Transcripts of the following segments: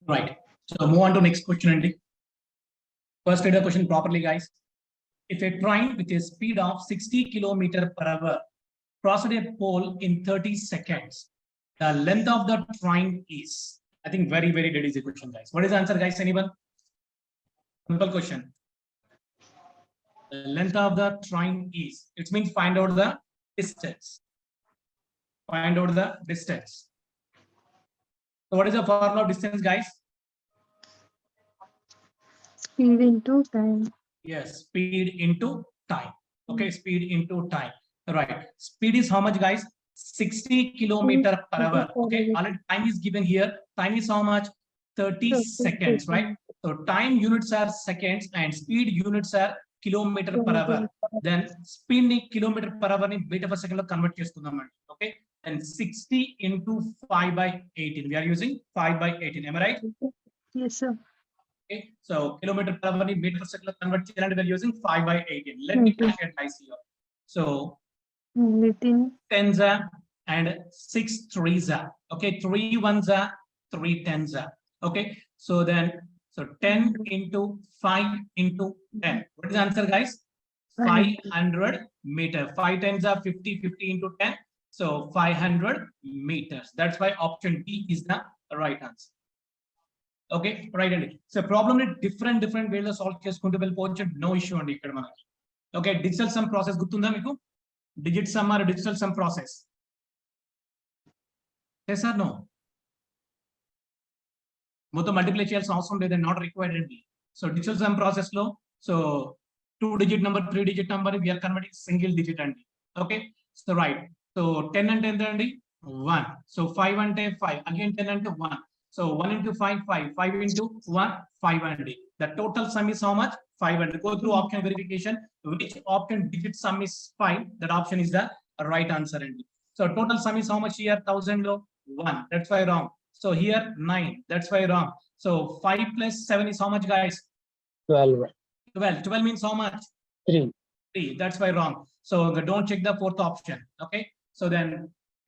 Right. So move on to next question, Andy. First read the question properly, guys. If a train with a speed of 60 km per hour crosses a pole in 30 seconds, the length of the train is, I think very dead easy question, guys. What is the answer, guys? Anyone? Simple question. The length of the train is, it means find out the distance. Find out the distance. So what is the formula of distance, guys? Speed into time. Yes, speed into time. Okay, speed into time. Right. Speed is how much, guys? 60 km per hour. Okay, already time is given here. Time is how much? 30 seconds, right? So time units are seconds and speed units are kilometer per hour. Then speed ni kilometer per hour ni meter per second lo convert chestunnamanడి. Okay, and 60 into 5/18. We are using 5/18. Am I right? Yes, sir. Okay, so kilometer per hour ni meter per second lo convert cheyalanటే we are using 5/18. Let me calculate guys here. So 10s are and 6 3s are. Okay, 3 1s are, 3 10s are. Okay, so then so 10 into 5 into 10. What is the answer, guys? 500 meter. 5 10s are 50, 50 into 10. So 500 meters. That's why option D is the right answer. Okay, right, Andy. So problem ni different ways lo solve cheskunటూ వెళ్ళిపోవచ్చు. No issue అండి ఇక్కడ మనకి. Okay, digital sum process గుర్తుందా మీకు? Digit sum or digital sum process? Yes or no? మొత్తం multiply చేయాల్సిన అవసరం లేదండి, నాట్ రిక్వైర్డ్ అండి. సో డిజిటల్ సమ్ ప్రాసెస్ లో so 2 digit number 3 digit number we are converting single digit అండి. Okay, so right. సో 10 అంటే ఎంత అండి? 1. సో 5 అంటే 5, అగైన్ 10 అంటే 1. సో 1 into 5 5, 5 into 1 5 అండి. The total sum is how much? 5 అండి. Go through option verification. Which option digit sum is 5? That option is the right answer అండి. So total sum is how much here? 1000 లో 1. That's why wrong. So here 9. That's why wrong. So 5 plus 7 is how much, guys? 12. 12. 12 means how much? 3. 3. That's why wrong. So don't check the fourth option. Okay. So then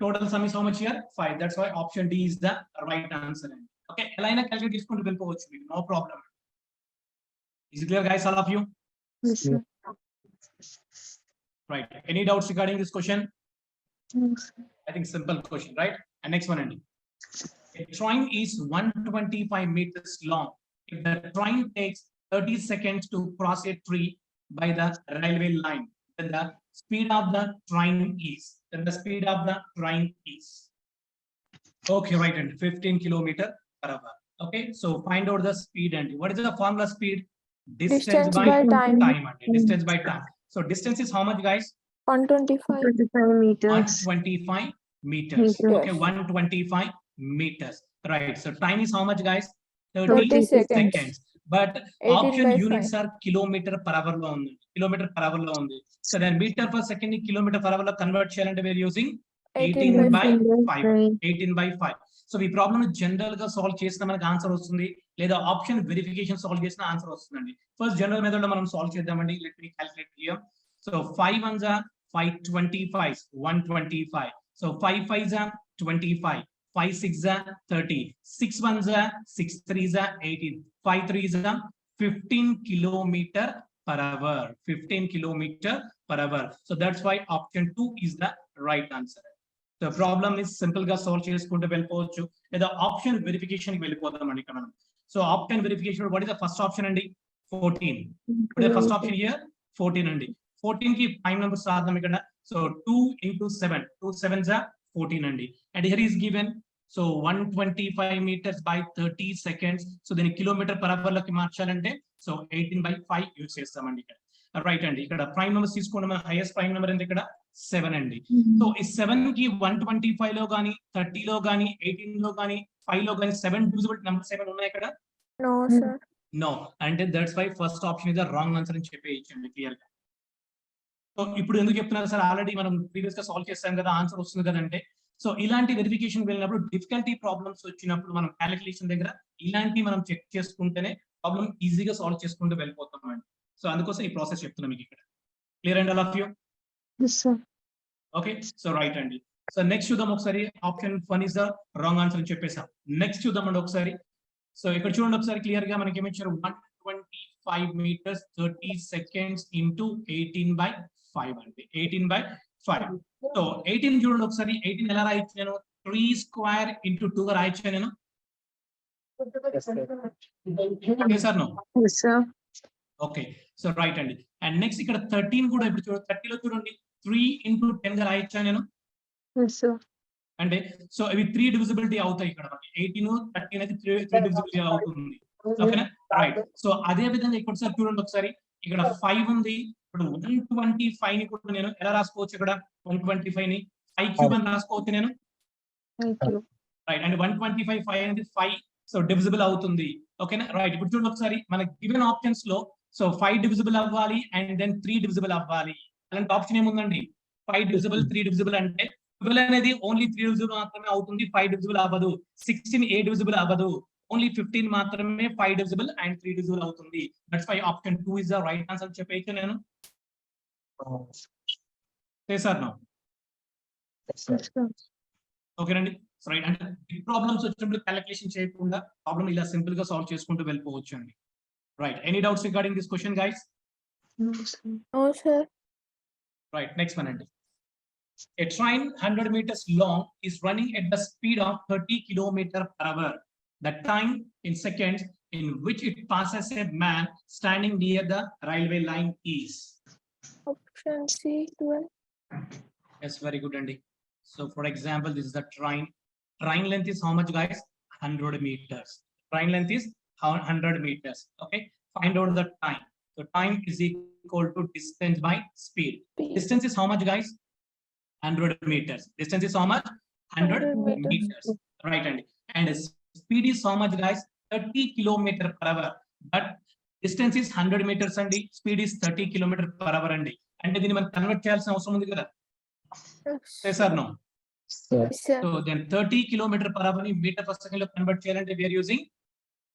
total sum is how much here? 5. That's why option D is the right answer. Okay. Elina calculate చేసుకుంటూ వెళ్ళిపోవచ్చు మీకు. No problem. Is it clear, guys, all of you? Yes, sir. Right. Any doubts regarding this question? Yes, sir. I think simple question, right? And next one, Andy. A train is 125 meters long. If the train takes 30 seconds to cross a tree by the railway line, then the speed of the train is. Okay, right, and 15 kilometer per hour. Okay, so find out the speed and what is the formula speed? Distance by time. Distance by time. So distance is how much, guys? 125. 25 meters. 125 meters. Okay, 125 meters. Right. So time is how much, guys? 30 seconds. But 18 option by units 5. are kilometer per hour lo undi. Kilometer per hour lo undi. So then meter per second ni kilometer per hour lo convert cheyalante we are using 18 by 5. 18 by 5. So ఈ problem ని general గా solve చేసిన మనకి answer వస్తుంది, లేదా option verification solve చేసిన answer వస్తుందండి. First general method లో మనం సాల్వ్ చేద్దామండి. Let me calculate here. So 5 1s are 525, 125. So 5 5s are 25, 5 6s are 30, 6 1s are 6 3s are 18, 5 3s are 15 kilometer per hour. 15 kilometer per hour. So that's why option 2 is the right answer. The problem is simple గా solve చేసుకుంటూ వెళ్ళిపోవచ్చు, లేదా option verification కి వెళ్ళిపోతాం అండి ఇక్కడ మనం. So option verification what is the first option అండి? 14. What is first option here? 14 అండి. 14 కి ప్రైమ్ నంబర్స్ రాద్దాం ఇక్కడ. సో 2 into 7, 2 7s are 14 అండి. And here is given so 125 meters by 30 seconds. So then kilometer per hour లోకి మార్చాలంటే so 18 by 5 use చేస్తామండి ఇక్కడ. రైట్ అండి. ఇక్కడ ప్రైమ్ నంబర్స్ తీసుకోండి. మన హైయెస్ట్ ప్రైమ్ నంబర్ ఎంత ఇక్కడ? 7 అండి. సో ఈ 7 కి 125 లో గానీ 30 లో గానీ 18 లో గానీ 5 లో గానీ 7 డివిజిబుల్ నంబర్స్ ఏమైనా ఉన్నాయి ఇక్కడ? No, sir. నో. అంటే that's why first option is the wrong answer అని చెప్పేయచ్చండి క్లియర్ గా. సో ఇప్పుడు ఎందుకు చెప్తున్నారు సార్? ఆల్రెడీ మనం ప్రీవియస్ గా సాల్వ్ చేస్తాం కదా, ఆన్సర్ వస్తుంది కదంటే. సో ఇలాంటి వెరిఫికేషన్ వెళ్ళినప్పుడు డిఫికల్టీ ప్రాబ్లమ్స్ వచ్చినప్పుడు మనం క్యాలిక్యులేషన్ దగ్గర ఇలాంటి మనం చెక్ చేసుకుంటేనే ప్రాబ్లం ఈజీగా సాల్వ్ చేసుకుంటూ వెళ్ళిపోతాం అండి. సో అందుకోసం ఈ ప్రాసెస్ చెప్తున్నాం మీకు ఇక్కడ. Clear and all of you? Yes, sir. Okay, so right అండి. సో నెక్స్ట్ చూద్దాం ఒకసారి. Option 1 is the wrong answer అని చెప్పేసాం. నెక్స్ట్ చూద్దామండి ఒకసారి. సో ఇక్కడ చూడండి ఒకసారి క్లియర్ గా మనకి ఏమిచ్చారు 125 meters 30 seconds into 18/5 అండి 18/5. సో 18 చూడండి ఒకసారి 18 ఎలా రాయొచ్చు నేను 3 square into 2 గా రాయొచ్చు నేను sir no Yes, sir. Okay so right అండి. అండ్ నెక్స్ట్ ఇక్కడ 13 కూడా ఇప్పుడు చూడండి 30 లో చూడండి 3 into 10 గా రాయొచ్చా నేను Yes, sir. అంటే సో ఇవి 3 డివిజిబిలిటీ అవుతాయి ఇక్కడ మనకి 18 13 అయితే 3 డివిజిబిలిటీ అవుతుంది ఓకేనా రైట్. సో అదే విధంగా ఇక్కడ సార్ చూడండి ఒకసారి ఇక్కడ 5 ఉంది ఇప్పుడు 125 ని కూడా నేను ఎలా రాసుకోవచ్చు ఇక్కడ 125 ని 5 క్యూబ్ అని రాసుకోవచ్చు నేను Thank you. రైట్ అండ్ 125 5 అనేది 5 సో డివిజిబుల్ అవుతుంది ఓకేనా రైట్. ఇప్పుడు చూడండి ఒకసారి మన గివెన్ ఆప్షన్స్ లో సో 5 డివిజిబుల్ అవ్వాలి అండ్ దెన్ 3 డివిజిబుల్ అవ్వాలి అలాంటి ఆప్షన్ ఏముందండి 5 డివిజిబుల్ 3 డివిజిబుల్ అంటే 12 అనేది ఓన్లీ 3 డివిజిబుల్ మాత్రమే అవుతుంది 5 డివిజిబుల్ అవ్వదు 16 8 డివిజిబుల్ అవ్వదు ఓన్లీ 15 మాత్రమే 5 డివిజిబుల్ అండ్ 3 డివిజిబుల్ అవుతుంది. That's why option 2 is the right answer చెప్పేయచ్చు నేను సార్ నో Yes, sir. ఓకేనండి రైట్. అంటే బిగ్ ప్రాబ్లమ్స్ వచ్చినప్పుడు క్యాలిక్యులేషన్ చేయకుండా ప్రాబ్లమ్ ఇలా సింపుల్ గా సాల్వ్ చేసుకుంటూ వెళ్ళిపోవచ్చు అండి right. Any doubts regarding this question guys? No, sir. No, sir. Right, next one. A train 100 meters long is running at the speed of 30 kilometers per hour. The time in seconds in which it passes a man standing near the railway line is. Option C, 12. Yes, very good, Andy. So, for example, this is the train. Train length is how much, guys? 100 meters. Train length is 100 meters. Okay, find out the time. So, time is equal to distance by speed. Distance is how much, guys? 100 meters. Distance is how much? 100 meters. Right, Andy. And speed is how much, guys? 30 kilometers per hour. But distance is 100 meters, and speed is 30 kilometers per hour, Andy. And then మనం convert చేయాల్సిన అవసరం ఉంది కదా yes or no? Yes, sir. So then 30 kilometers per hour ni meter per second lo convert చేయాలంటే we are using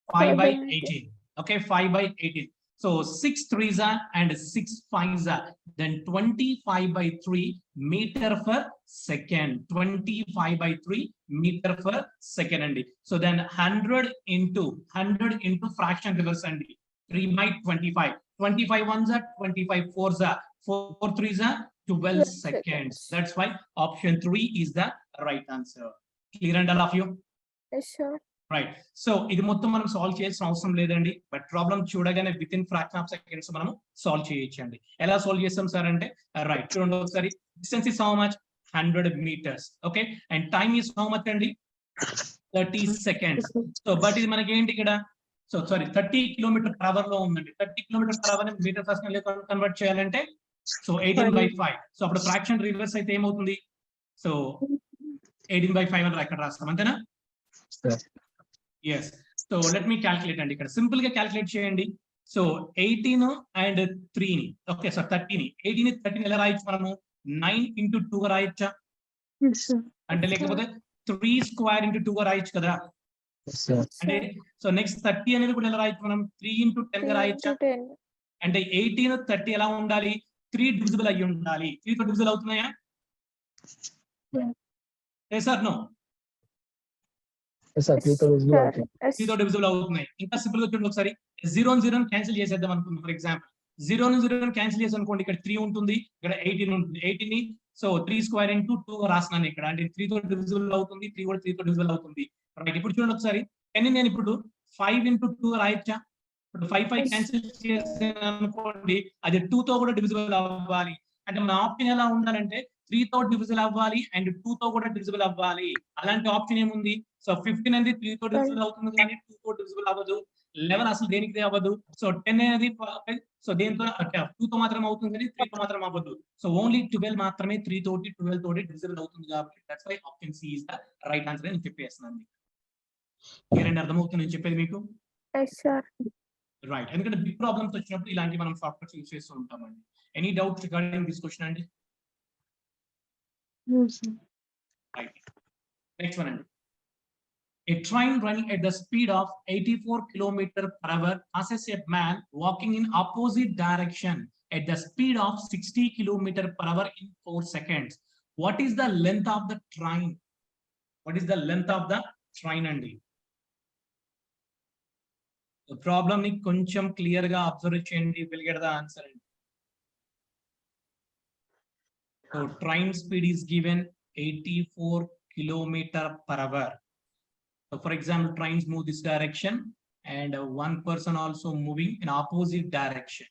5/18. Okay, 5/18. So 6 3s are and 6 5s are, then 25/3 meter per second. 25/3 meter per second andi. So then 100 into fraction reverse andi. 3/25. 25 ones are 25 fours are 4 3s are 12 seconds. That's why option 3 is the right answer. Clear and all of you? Yes, sir. Right. So ఇది మొత్తం మనం solve చేయాల్సిన అవసరం లేదండి but problem చూడగానే with in fraction of seconds మనం solve చేయొచ్చండి. ఎలా సాల్వ్ చేస్తాం సార్ అంటే రైట్ చూడండి ఒకసారి distance is how much 100 meters. Okay and time is how much అండి 30 seconds. సో బట్ ఇది మనకి ఏంటి ఇక్కడ so sorry 30 kilometers per hour లో ఉందండి. 30 kilometers per hour ని మీటర్ పర్ సెకండ్ లో కన్వర్ట్ చేయాలంటే సో 18/5. సో అప్పుడు ఫ్రాక్షన్ రివర్స్ అయితే ఏమవుతుంది సో 18/5 అని ఇక్కడ రాస్తాం అంతేనా? Yes. So let me calculate and ఇక్కడ సింపుల్ గా క్యాలిక్యులేట్ చేయండి. సో 18 and 3 ని ఓకే సో 30 ని 18 ని 30 ని ఎలా రాయొచ్చు మనము 9 into 2 గా రాయొచ్చా Yes, sir. అంటే లేకపోతే 3 square into 2 గా రాయొచ్చు కదా అంటే సో నెక్స్ట్ 30 అనేది కూడా ఎలా రాయొచ్చు మనం 3 into 10 గా 3 రాయొచ్చా into 10. అంటే 18 30 ఎలా ఉండాలి 3 డివిజిబుల్ అయ్యి ఉండాలి. 3 తో డివిజిబుల్ అవుతున్నాయా? yes or no? Yes, sir. 3 తో డివిజిబుల్ అవుతున్నాయి. ఇంకా సింపుల్ గా చూడండి ఒకసారి 0 0 క్యాన్సిల్ చేసేద్దాం అనుకుందాం. ఫర్ ఎగ్జాంపుల్ 0 0 క్యాన్సిల్ చేసి అనుకోండి ఇక్కడ 3 ఉంటుంది ఇక్కడ 18 ఉంటుంది. 18 ని సో 3 square into 2 రాస్తున్నాను ఇక్కడ అంటే 3 తో డివిజిబుల్ అవుతుంది 3 కూడా 3 తో డివిజిబుల్ అవుతుంది. రైట్ ఇప్పుడు చూడండి ఒకసారి 10 నేను ఇప్పుడు 5 into 2 రాయొచ్చా? ఇప్పుడు 5 క్యాన్సిల్ చేసాను అనుకోండి అది 2 తో కూడా డివిజిబుల్ అవ్వాలి. అంటే మన ఆప్షన్ ఎలా ఉండాలంటే 3 తో డివిజిబుల్ అవ్వాలి అండ్ 2 తో కూడా డివిజిబుల్ అవ్వాలి. అలాంటి ఆప్షన్ ఏముంది సో 15 అనేది 3 తో డివిజిబుల్ అవుతుంది కానీ 2 తో డివిజిబుల్ అవ్వదు. 11 అసలు దేనికి అవ్వదు. సో 10 అనేది సో దేంతో 2 తో మాత్రం అవుతుంది కానీ 3 తో మాత్రం అవ్వదు. సో ఓన్లీ 12 మాత్రమే 3 తోటి 12 తోటి డివిజిబుల్ అవుతుంది కాబట్టి that's why option C is the right answer అని చెప్పేస్తున్నాను. క్లియర్ అండి అర్థమవుతుంది నేను చెప్పేది మీకు? Yes, sir. రైట్ ఎందుకంటే బిగ్ ప్రాబ్లమ్స్ వచ్చినప్పుడు ఇలాంటి మనం సాఫ్ట్వేర్స్ యూజ్ చేస్తూ ఉంటామండి. Any doubts regarding this question అండి? No, sir. Right. Next one. A train running at the speed of 84 kilometers per hour passes a man walking in opposite direction at the speed of 60 kilometers per hour in 4 seconds. What is the length of the train? What is the length of the train, Andy? Problem ని కొంచెం clear గా observe చేయండి, will get the answer అండి. So train speed is given 84 kilometer per hour. So for example, trains move this direction and one person also moving in opposite direction.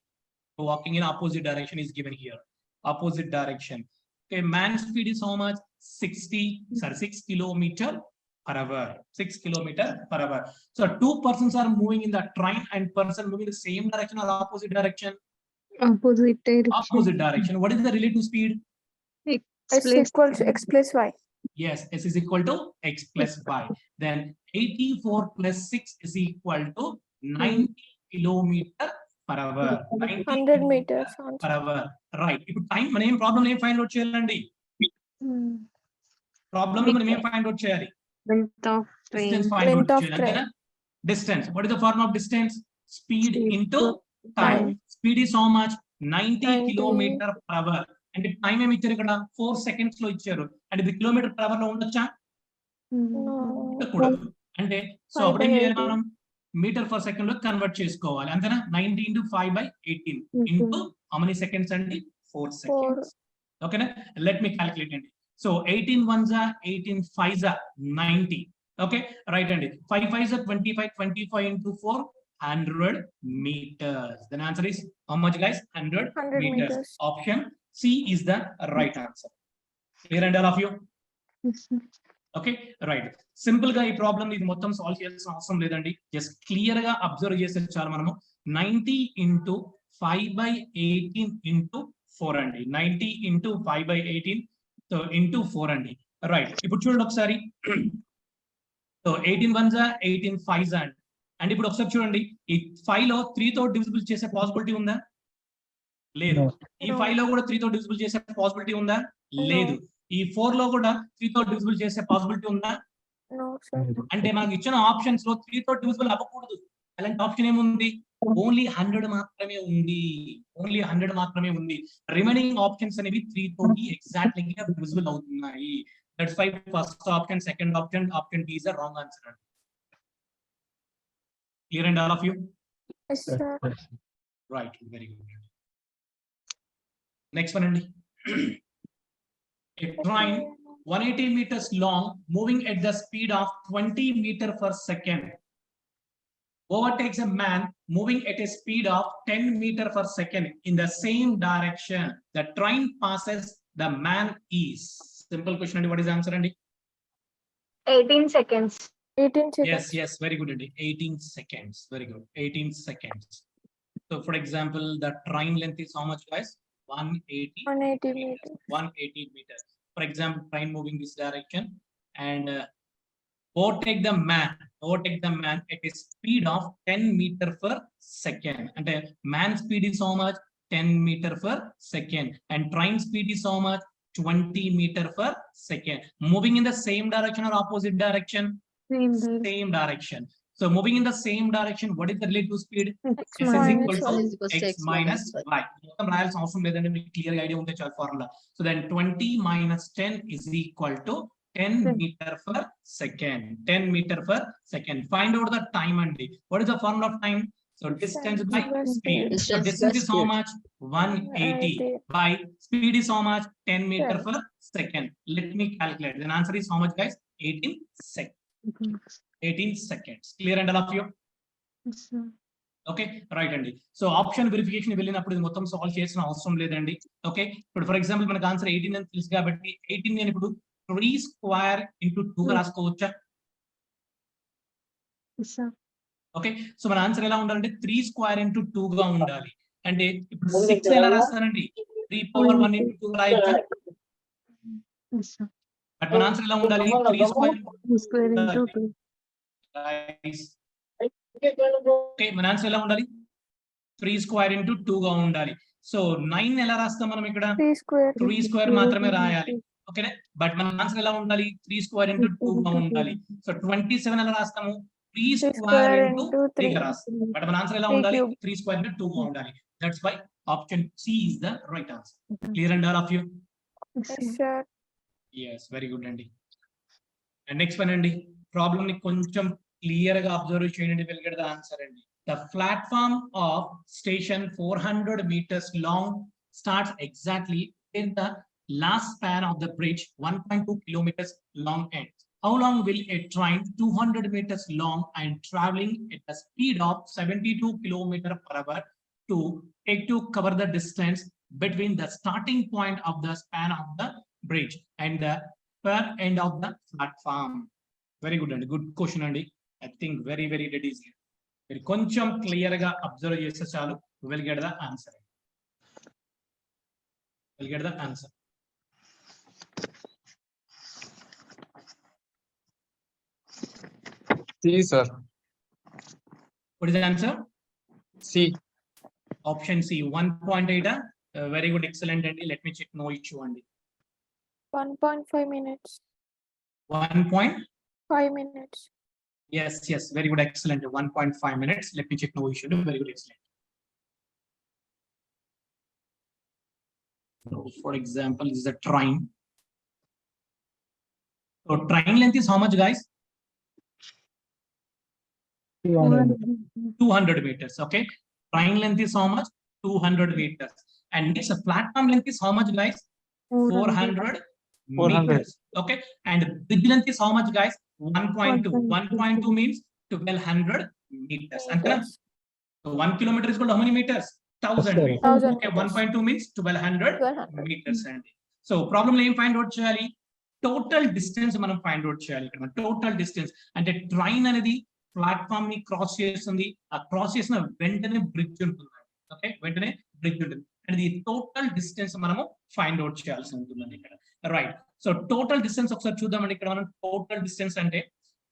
So walking in opposite direction is given here. Opposite direction. Okay, man speed is how much? 6 kilometer per hour. 6 kilometer per hour. So two persons are moving in the train and person moving in the same direction or opposite direction? Opposite direction. Opposite direction. What is the relative speed? S equal to x plus y. Yes, s is equal to x plus y. Then 84 plus 6 is equal to 90 kilometer per hour. 90 100 kilometer meters. per hour. Right. ఇప్పుడు time మనం ఏం problem ఏం find out చేయాలండి? Problem లో మనం ఏం find out చేయాలి? Length of train. Distance find Length out of చేయాలి train. అంతేనా? Distance. What is the form of distance? Speed Speed into to time. time. Speed is how much? 90 90 kilometer per hour. అంటే time ఏమి ఇచ్చారు ఇక్కడ? 4 seconds లో ఇచ్చారు. అంటే ఇది కిలోమీటర్ పర్ అవర్ లో ఉండొచ్చా? No. ఉండకూడదు. అంటే సో 5 అప్పుడు by ఏం చేయాలి 18. మనం? మీటర్ పర్ సెకండ్ లో కన్వర్ట్ చేసుకోవాలి అంతేనా? 90 into 5 by 18 into how many seconds అండి? 4 seconds. ఓకేనా? లెట్ మీ క్యాలిక్యులేట్ అండి. So 18 ones are 18 5s are 90. Okay right అండి. 5 5s are 25. 25 into 4 100 meters. Then answer is how much guys? 100 meters. meters. Option C is the right answer. Clear and all of you? Okay right. Simple గా ఈ problem ఇది మొత్తం solve చేయాల్సిన అవసరం లేదండి. Just clear గా observe చేస్తే చాలు. మనము 90 into 5 by 18 into 4 అండి. 90 into 5 by 18 సో into 4 అండి. రైట్. ఇప్పుడు చూడండి ఒకసారి. సో 18 ones are 18 5s అండి. అండ్ ఇప్పుడు ఒకసారి చూడండి, ఈ 5 లో 3 తో డివిజిబుల్ చేసే పాసిబిలిటీ ఉందా? లేదు. ఈ 5 లో కూడా 3 తో డివిజిబుల్ చేసే పాసిబిలిటీ ఉందా? లేదు. ఈ 4 లో కూడా 3 తో డివిజిబుల్ చేసే పాసిబిలిటీ ఉందా? No, sir. అంటే మనకి ఇచ్చిన ఆప్షన్స్ లో 3 తో డివిజిబుల్ అవ్వకూడదు. అలాంటి ఆప్షన్ ఏముంది? ఓన్లీ 100 మాత్రమే ఉంది. ఓన్లీ 100 మాత్రమే ఉంది. రిమైనింగ్ ఆప్షన్స్ అనేవి 3 తోటి ఎగ్జాక్ట్లీ గా డివిజిబుల్ అవుతున్నాయి. That's why first option, second option, option D is the wrong answer. Clear and all of you? Yes, sir. Right, very good. Next one అండి. A train 180 meters long moving at the speed of 20 meter per second overtakes a man moving at a speed of 10 meter per second in the same direction. The train passes the man is. Simple question andi. What is the answer andi? 18 seconds. 18 seconds. Yes, very good andi. 18 seconds. Very good. 18 seconds. So for example, the train length is how much guys? 180 meters. 180 meters. For example, train moving this direction and overtake the man at a speed of 10 meter per second. And man speed is how much? 10 meter per second. And train speed is how much? 20 meter per second. Moving in the same direction or opposite direction? Same direction. So moving in the same direction, what is the relative speed? X S is minus equal to y. x minus y. మొత్తం రాయాల్సిన అవసరం లేదండి, మీకు clear గా idea ఉంటే చాలు formula. So then 20 minus 10 is equal to 10 meter per second. 10 meter per second. Find out the time అండి. What is the formula of time? So distance by speed. So distance is how much? 180 by speed is how much? 10 meter per second. Let me calculate. The answer is how much guys? 18 seconds. 18 seconds. Clear and all of you? Yes, sir. Okay right అండి. So option verification వెళ్ళినప్పుడు ఇది మొత్తం solve చేసిన అవసరం లేదండి. Okay ఇప్పుడు for example మనకు answer 18 అని తెలుసు కాబట్టి 18 నేను ఇప్పుడు 3 స్క్వేర్ ఇంటూ 2 గా రాసుకోవచ్చా? Yes, sir. ఓకే సో మన ఆన్సర్ ఎలా ఉండాలంటే 3 స్క్వేర్ ఇంటూ 2 గా ఉండాలి. అంటే ఇప్పుడు 6 ఎలా రాస్తానండి? 3 power 1 into 2 రాయొచ్చా? Yes, sir. But మన ఆన్సర్ ఎలా ఉండాలి? 3 స్క్వేర్ 2 square into 2. ఓకే మన ఆన్సర్ ఎలా ఉండాలి? 3 స్క్వేర్ ఇంటూ 2 గా ఉండాలి. సో 9 ఎలా రాస్తాం మనం ఇక్కడ? 3 square. 3 స్క్వేర్ మాత్రమే రాయాలి. ఓకేనా? బట్ మన ఆన్సర్ ఎలా ఉండాలి? 3 స్క్వేర్ ఇంటూ 2 గా ఉండాలి. సో 27 ఎలా రాస్తాము? 3 స్క్వేర్ ఇంటూ 3 గా రాస్తాం. బట్ మన ఆన్సర్ ఎలా ఉండాలి? 3 స్క్వేర్ ఇంటూ 2 గా ఉండాలి. That's why option C is the right answer. Clear and all of you? Yes, sir. yes, very good అండి. అండ్ నెక్స్ట్ వన్ అండి. ప్రాబ్లమ్ ని కొంచెం క్లియర్ గా అబ్జర్వ్ చేయండి, we'll get the answer అండి. The platform of station 400 meters long starts exactly in the last span of the bridge 1.2 kilometers long end. How long will a train 200 meters long and traveling at a speed of 72 kilometers per hour take to cover the distance between the starting point of the span of the bridge and the per end of the platform? Very good, and good question, Andy. I think very dead easy. మీరు కొంచెం clear గా observe చేస్తే చాలు, will get the answer. Will get the answer. C, sir. What is the answer? C. Option C, 1.8. Very good, excellent, Andy. Let me check. No issue, Andy. 1.5 minutes. 1.5 minutes. Yes, very good, excellent. 1.5 minutes. Let me check. No issue. Very good, excellent. So, for example, this is a train. So, train length is how much, guys? 200 meters. Okay. Train length is how much? 200 meters. And next, platform length is how much, guys? 400 meters. Okay. And bridge length is how much, guys? 1.2. 1.2 means 1200 meters. And so 1 kilometer is called how many meters? 1000 meters. 1000 Okay. meters. 1.2 means 1200 meters. So problem name find out cheyali. Total distance మనం find out చేయాలి. ఇక్కడ total distance అంటే train అనేది platform ని cross చేస్తుంది. ఆ cross చేసిన వెంటనే బ్రిడ్జ్ ఉంటుంది. ఓకే, వెంటనే బ్రిడ్జ్ ఉంటుంది. అండ్ ఈ టోటల్ డిస్టెన్స్ మనము ఫైండ్ అవుట్ చేయాల్సి ఉంటుందండి ఇక్కడ. రైట్. సో టోటల్ డిస్టెన్స్ ఒకసారి చూద్దామండి. ఇక్కడ మనం టోటల్ డిస్టెన్స్ అంటే,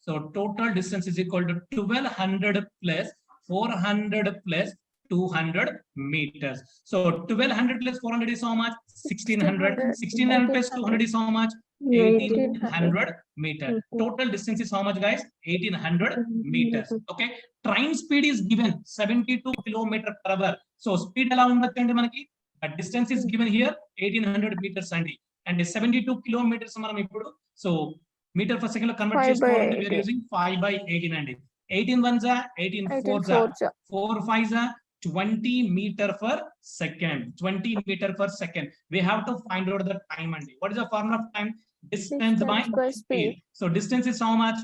so total distance is equal to 1200 plus 400 plus 200 meters. So 1200 plus 400 is how much? 1600. 1600 plus 200 is how much? 1800 meters. Total distance is how much, guys? 1800 meters. Okay. Train speed is given 72 kilometers per hour. So speed ఎలా ఉండొచ్చండి మనకి? Distance is given here 1800 meters అండి. And 72 kilometers మనం ఇప్పుడు so metre per second లో convert చేసుకోవాలంటే we are using 5/18 అండి. 18 ones are 18 fours are 4 5s are 20 meter per second. 20 meter per second. We have to find out the time and what is the formula of time? Distance by speed. So distance is how much?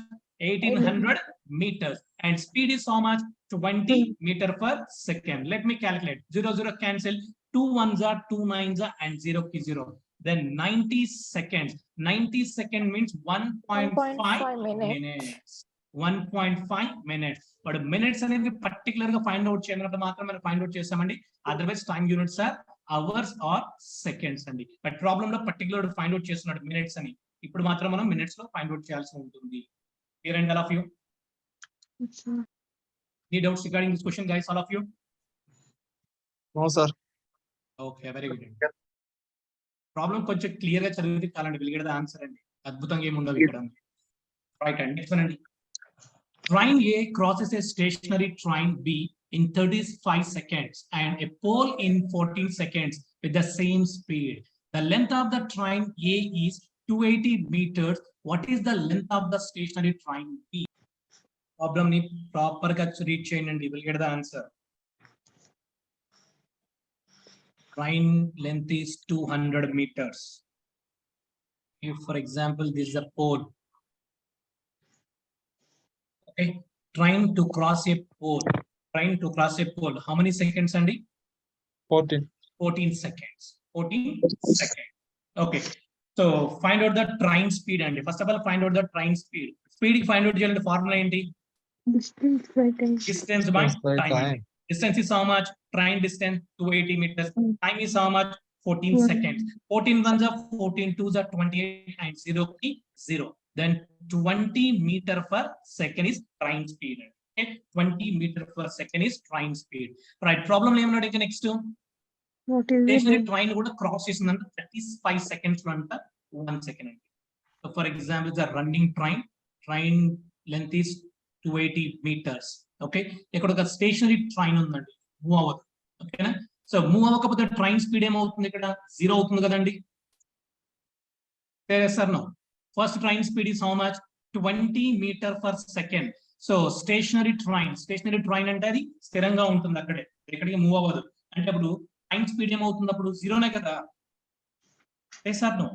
1800 meters and speed is how much? 20 meter per second. Let me calculate. 0 0 cancel. 2 ones are 2 9s are and 0 is 0. Then 90 seconds. 90 second means 1.5 minutes. 1.5 minutes. But minutes అనేది particular గా find out చేయనప్పుడు మాత్రం మనం find out చేస్తామండి. Otherwise time units are hours or seconds అండి. But problem లో particular find out చేస్తున్నాడు minutes అని. ఇప్పుడు మాత్రం మనం మినిట్స్ లో ఫైండ్ అవుట్ చేయాల్సి ఉంటుంది. Clear and all of you? Any doubts regarding this question, guys? All of you? No, sir. Okay, very good. Problem కొంచెం క్లియర్ గా చదివితే చాలండి, విల్ గెట్ ద ఆన్సర్ అండి. అద్భుతంగా ఏమి ఉండదు ఇక్కడ. రైట్ అండి. నెక్స్ట్ అండి. Train A crosses a stationary train B in 35 seconds and a pole in 14 seconds with the same speed. The length of the train A is 280 meters. What is the length of the stationary train B? Problem ni proper ga read cheyanడి. Will get the answer. Train length is 200 meters. If for example this is a pole. Okay, trying to cross a pole. Trying to cross a pole. How many seconds, Andy? 14. 14 seconds. 14 seconds. Okay. So find out the train speed, Andy. First of all, find out the train speed. Speed find out the formula, Andy. Distance by time. Distance by time. Distance is how much? Train distance 280 meters. Time is how much? 14 seconds. 14 ones are 14 twos are 28 and 0 is 0. Then 20 meter per second is train speed. Okay, 20 meter per second is train speed. Right. Problem name not next. What is Stationary it? train would cross is 35 seconds to 1 second. So for example, the running train length is 280 meters. Okay, ఇక్కడ ఒక stationery train ఉందండి, move అవ్వదు. ఓకేనా? So move అవ్వకపోతే train speed ఏమవుతుంది? ఇక్కడ 0 అవుతుంది కదండి. సరే sir. No, first train speed is how much? 20 meter per second. So stationary train అంటే అది స్థిరంగా ఉంటుంది, అక్కడే ఎక్కడికి మూవ్ అవ్వదు. అంటే అప్పుడు ట్రైన్ స్పీడ్ ఏమవుతుంది, అప్పుడు జీరోనే కదా. Sir no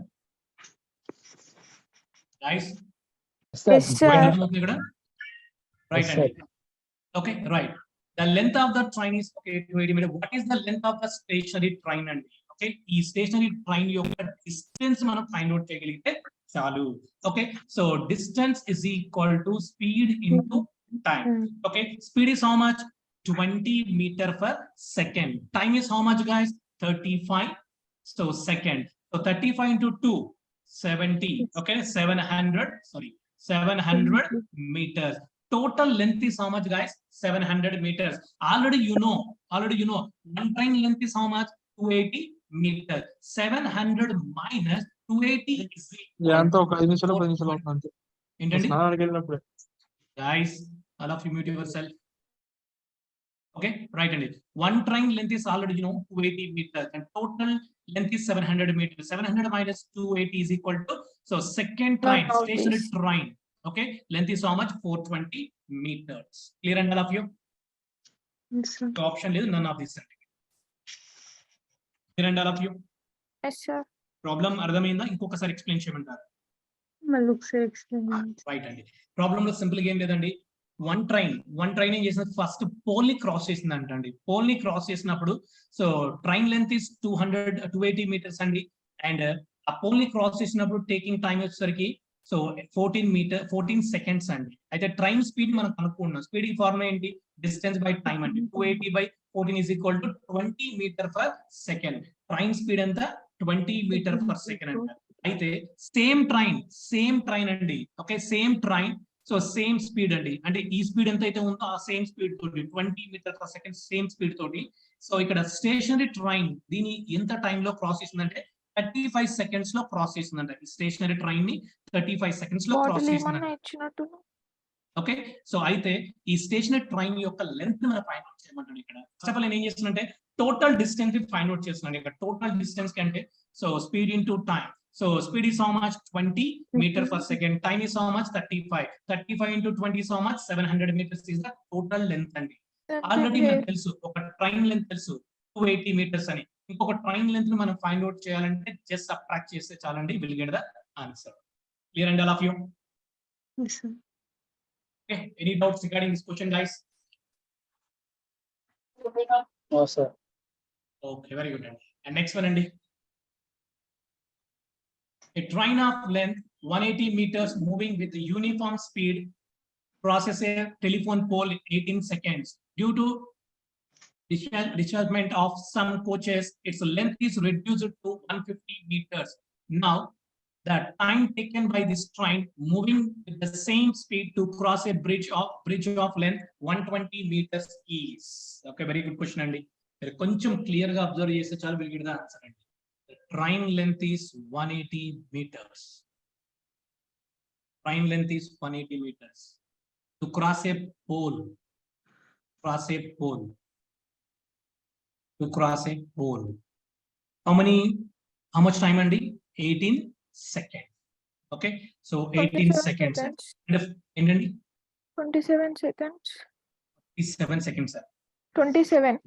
guys, Yes, sir. ఇక్కడ రైట్ అండి. Okay right. The length of the train is okay. Wait a minute. What is the length of the stationary train? And okay, ఈ stationary train యొక్క distance మనం find out చేయగలిగితే చాలు. Okay, so distance is equal to speed into time. Okay, speed is how much? 20 meter per second. Time is how much, guys? 35. So second. So 35 into 2, 70. Okay, 700 meters. Total length is how much, guys? 700 meters. Already you know, one train length is how much? 280 meters. 700 minus 280 is అంతా ఒక 5 నిమిషాలు 10 నిమిషాలు అవుతుంది అంతే. ఏంటండి స్నానానికి వెళ్ళినప్పుడు guys, all of you mute yourself. Okay, right, and one train length is already 280 meters and total length is 700 meters. 700 minus 280 is equal to, so second train, stationary train, okay, length is how much? 420 meters. Clear and all of you? Yes, sir. So option is none of these. Clear and all of you? Yes, sir. Problem అర్థమైందా? ఇంకొకసారి explain చేయమంటారు. మళ్ళీ ఒకసారి explain చేయండి. Right అండి. Problem లో simple గా ఏం లేదండి, వన్ ట్రైన్ ఏం చేసింది, ఫస్ట్ పోల్ ని క్రాస్ చేసింది అంటండి. పోల్ ని క్రాస్ చేసినప్పుడు so train length is 280 meters అండి. అండ్ ఆ పోల్ ని క్రాస్ చేసినప్పుడు టేకింగ్ టైం వచ్చేసరికి సో 14 సెకండ్స్ అండి. అయితే ట్రైన్ స్పీడ్ మనం కనుక్కున్నాం. స్పీడ్ ఈ ఫార్ములా ఏంటి? డిస్టెన్స్ బై టైం అండి. 280 by 14 is equal to 20 meter per second. Train speed ఎంత? 20 మీటర్ పర్ సెకండ్ అంట. అయితే సేమ్ ట్రైన్ అండి. Okay, same train, so same speed అండి. అంటే ఈ స్పీడ్ ఎంత అయితే ఉందో ఆ సేమ్ స్పీడ్ తోటి 20 meter per second same speed తోటి సో ఇక్కడ స్టేషనరీ ట్రైన్ దీని ఎంత టైంలో క్రాస్ చేసిందంటే 35 సెకండ్స్ లో క్రాస్ చేసిందంట. ఈ స్టేషనరీ ట్రైన్ ని 35 సెకండ్స్ లో క్రాస్ బాటిల్ చేసిందంట. ఏమన్నా ఇచ్చినట్టు. ఓకే, సో అయితే ఈ స్టేషనరీ ట్రైన్ యొక్క లెంత్ మనం ఫైండ్ అవుట్ చేయమంటాడు ఇక్కడ. ఫస్ట్ ఆఫ్ ఆల్ నేను ఏం చేస్తున్నానంటే టోటల్ డిస్టెన్స్ ఫైండ్ అవుట్ చేస్తున్నాను ఇక్కడ. టోటల్ డిస్టెన్స్ కంటే so speed into time. So speed is how much? 20 meter per second. Time is how much? 35. 35 into 20 is how much? 700 meters is the total length అండి. Already మనకు తెలుసు ఒక train length తెలుసు 280 metres అని. ఇంకొక train length ని మనం find out చేయాలంటే జస్ట్ సబ్ట్రాక్ట్ చేస్తే చాలండి, will get the answer. Clear and all of you? Yes, sir. Okay, any doubts regarding this question, guys? No, sir. Okay, very good. And next one, Andy. A train of length 180 meters moving with a uniform speed crosses a telephone pole in 18 seconds. Due to dischargement of some coaches, its length is reduced to 150 meters. Now, the time taken by this train moving with the same speed to cross a bridge of length 120 meters is. Okay, very good question, Andy. కొంచెం clear గా observe చేస్తే చాలు, will get the answer అండి. Train length is 180 meters. Train length is 180 meters. To cross a pole. To cross a pole. How much time, Andy? 18 seconds. Okay, so 18 seconds. And 27 seconds. 27 seconds, sir. 27.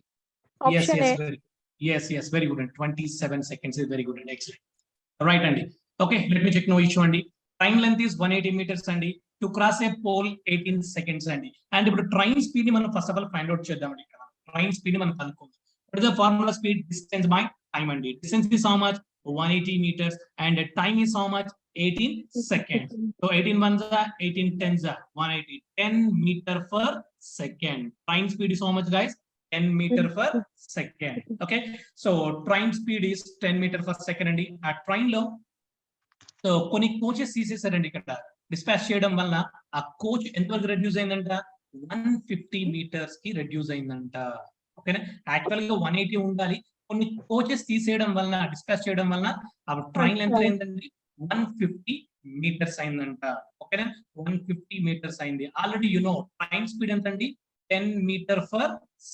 Option yes, A. Yes, very good. And 27 seconds is very good and excellent. Right, Andy. Okay, let me check no issue, Andy. Train length is 180 meters, Andy. To cross a pole 18 seconds, Andy. And if the train speed మనం first of all find out చేద్దాం అండి. ఇక్కడ train speed మనం కనుక్కుందాం. What is the formula? Speed distance by time, Andy. Distance is how much? 180 meters and time is how much? 18 seconds. So 18 ones are 18 tens are 180. 10 meter per second. Train speed is how much, guys? 10 meter per second. Okay, so train speed is 10 meter per second అండి. ఆ train లో so కొన్ని coaches తీసేసారండి. ఇక్కడ dispatch చేయడం వల్ల ఆ coach ఎంతవరకు reduce అయిందంట? 150 meters కి రెడ్యూస్ అయిందంట. ఓకేనా, యాక్చువల్ గా 180 ఉండాలి, కొన్ని కోచెస్ తీసేయడం వల్ల డిస్పాచ్ చేయడం వల్ల ఆ ట్రైన్ లెంత్ ఏంటండి? 150 meters అయిందంట. ఓకేనా, 150 meters అయింది. ఆల్రెడీ ట్రైన్ స్పీడ్ ఎంత అండి? 10 meter per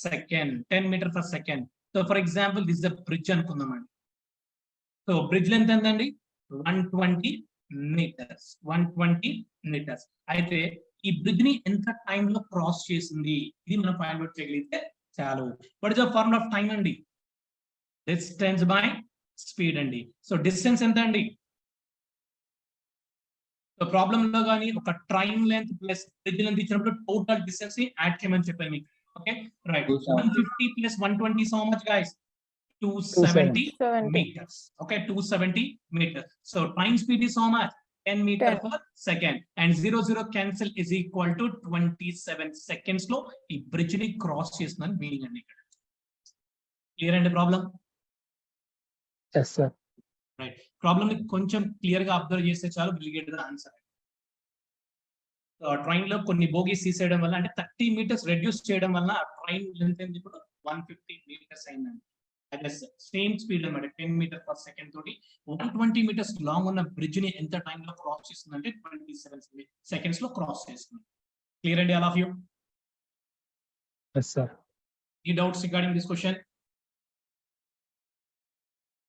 second. 10 meter per second. So for example, this is a bridge అనుకుందామండి. సో బ్రిడ్జ్ లెంత్ ఎంతండి? 120 meters. 120 meters. అయితే ఈ బ్రిడ్జ్ ని ఎంత టైం లో క్రాస్ చేసింది, ఇది మనం ఫైండ్ అవుట్ చేయగలిగితే చాలు. What is the formula of time అండి? డిస్టెన్స్ బై స్పీడ్ అండి. సో డిస్టెన్స్ ఎంత అండి? సో ప్రాబ్లమ్ లో కానీ ఒక train length plus bridge length ఇచ్చినప్పుడు టోటల్ డిస్టెన్స్ ని యాడ్ చేయమని చెప్పాను మీకు. Okay right. 150 plus 120 so much guys? 270 meters. Okay, 270 meters. So train speed is how much? 10 meter 10. per second. And 0 cancel is equal to 27 seconds లో ఈ bridge ని cross చేస్తున్నాను meaning అండి ఇక్కడ. క్లియర్ అండి problem? Yes, sir. Right. Problem ని కొంచెం clear గా అబ్జర్వ్ చేస్తే చాలు, will get the answer. Train లో కొన్ని బోగీస్ తీసేయడం వల్ల అంటే 30 meters రెడ్యూస్ చేయడం వల్ల ట్రైన్ లెంత్ ఏంది ఇప్పుడు 150 meters అయిందండి. అదే సేమ్ స్పీడ్ అన్నమాట 10 meter per second తోటి 120 meters లాంగ్ ఉన్న బ్రిడ్జ్ ని ఎంత టైం లో క్రాస్ చేస్తుందంటే 27 seconds లో క్రాస్ చేస్తుంది. క్లియర్ అండి all of you? Yes, sir. ఈ doubts regarding this question?